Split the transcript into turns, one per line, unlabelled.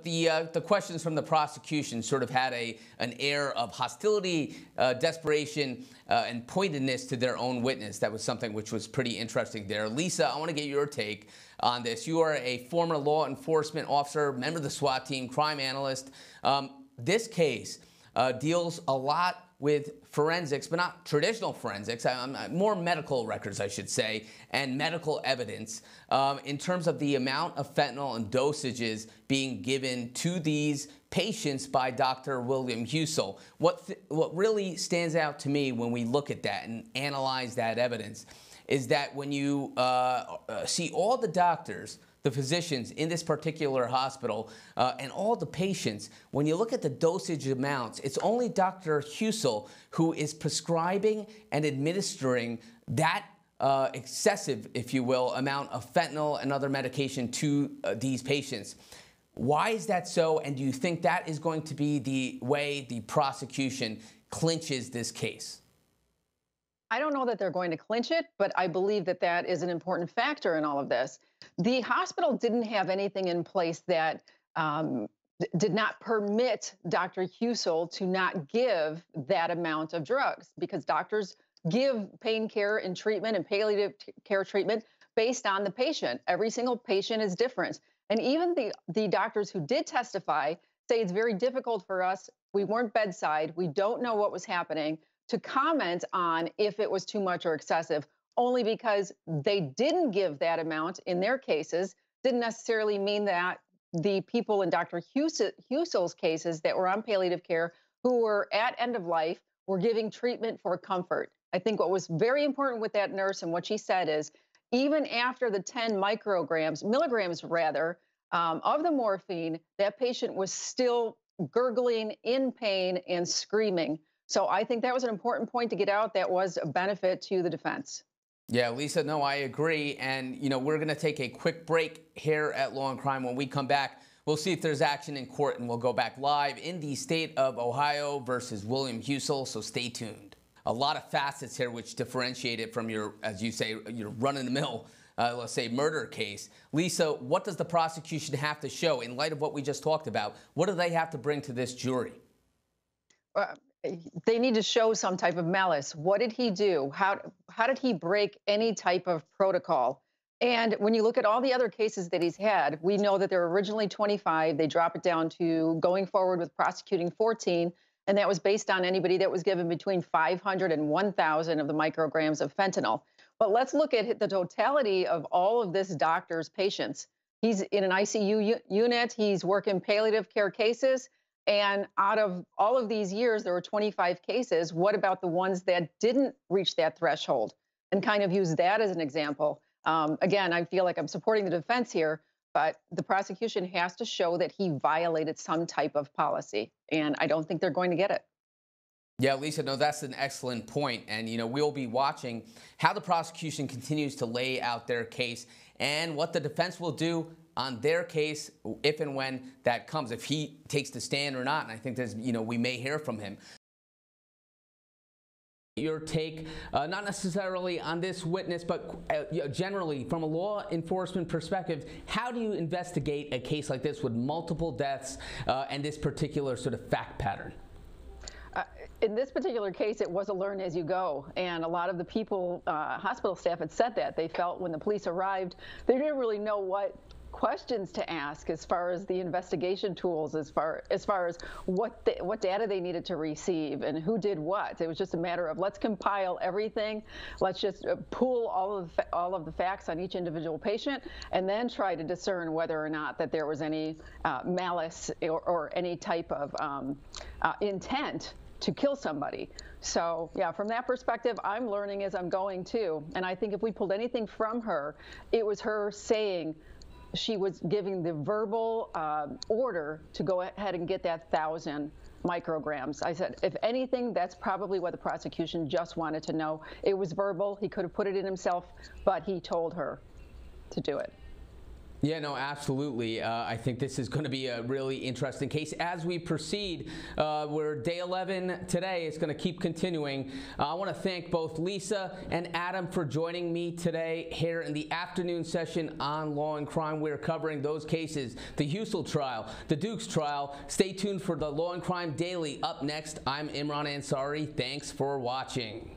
The questions from the prosecution sort of had an air of hostility, desperation, and pointedness to their own witness. That was something which was pretty interesting there. Lisa, I want to get your take on this. You are a former law enforcement officer, member of the SWAT team, crime analyst. This case deals a lot with forensics, but not traditional forensics, more medical records, I should say, and medical evidence in terms of the amount of fentanyl and dosages being given to these patients by Dr. William Husel. What really stands out to me when we look at that and analyze that evidence is that when you see all the doctors, the physicians in this particular hospital, and all the patients, when you look at the dosage amounts, it's only Dr. Husel who is prescribing and administering that excessive, if you will, amount of fentanyl and other medication to these patients. Why is that so? And do you think that is going to be the way the prosecution clinches this case?
I don't know that they're going to clinch it, but I believe that that is an important factor in all of this. The hospital didn't have anything in place that did not permit Dr. Husel to not give that amount of drugs, because doctors give pain care and treatment and palliative care treatment based on the patient. Every single patient is different. And even the doctors who did testify say it's very difficult for us. We weren't bedside. We don't know what was happening to comment on if it was too much or excessive, only because they didn't give that amount in their cases didn't necessarily mean that the people in Dr. Husel's cases that were on palliative care who were at end of life were giving treatment for comfort. I think what was very important with that nurse and what she said is even after the 10 milligrams rather, of the morphine, that patient was still gurgling in pain and screaming. So I think that was an important point to get out. That was a benefit to the defense.
Yeah, Lisa, no, I agree. And, you know, we're going to take a quick break here at Law and Crime. When we come back, we'll see if there's action in court, and we'll go back live in the state of Ohio versus William Husel. So stay tuned. A lot of facets here which differentiate it from your, as you say, your run-of-the-mill, let's say, murder case. Lisa, what does the prosecution have to show in light of what we just talked about? What do they have to bring to this jury?
They need to show some type of malice. What did he do? How did he break any type of protocol? And when you look at all the other cases that he's had, we know that there were originally 25. They drop it down to going forward with prosecuting 14. And that was based on anybody that was given between 500 and 1,000 of the micrograms of fentanyl. But let's look at the totality of all of this doctor's patients. He's in an ICU unit. He's working palliative care cases. And out of all of these years, there were 25 cases. What about the ones that didn't reach that threshold? And kind of use that as an example. Again, I feel like I'm supporting the defense here, but the prosecution has to show that he violated some type of policy. And I don't think they're going to get it.
Yeah, Lisa, no, that's an excellent point. And, you know, we'll be watching how the prosecution continues to lay out their case and what the defense will do on their case, if and when that comes, if he takes the stand or not. And I think there's, you know, we may hear from him. Your take, not necessarily on this witness, but generally from a law enforcement perspective, how do you investigate a case like this with multiple deaths and this particular sort of fact pattern?
In this particular case, it was a learn as you go. And a lot of the people, hospital staff had said that. They felt when the police arrived, they didn't really know what questions to ask as far as the investigation tools, as far as what data they needed to receive and who did what. It was just a matter of let's compile everything, let's just pool all of the facts on each individual patient, and then try to discern whether or not that there was any malice or any type of intent to kill somebody. So yeah, from that perspective, I'm learning as I'm going too. And I think if we pulled anything from her, it was her saying she was giving the verbal order to go ahead and get that 1,000 micrograms. I said, if anything, that's probably what the prosecution just wanted to know. It was verbal. He could have put it in himself, but he told her to do it.
Yeah, no, absolutely. I think this is going to be a really interesting case. As we proceed, we're day 11 today. It's going to keep continuing. I want to thank both Lisa and Adam for joining me today here in the afternoon session on Law and Crime. We're covering those cases, the Husel trial, the Dukes trial. Stay tuned for the Law and Crime Daily. Up next, I'm Imran Ansari. Thanks for watching.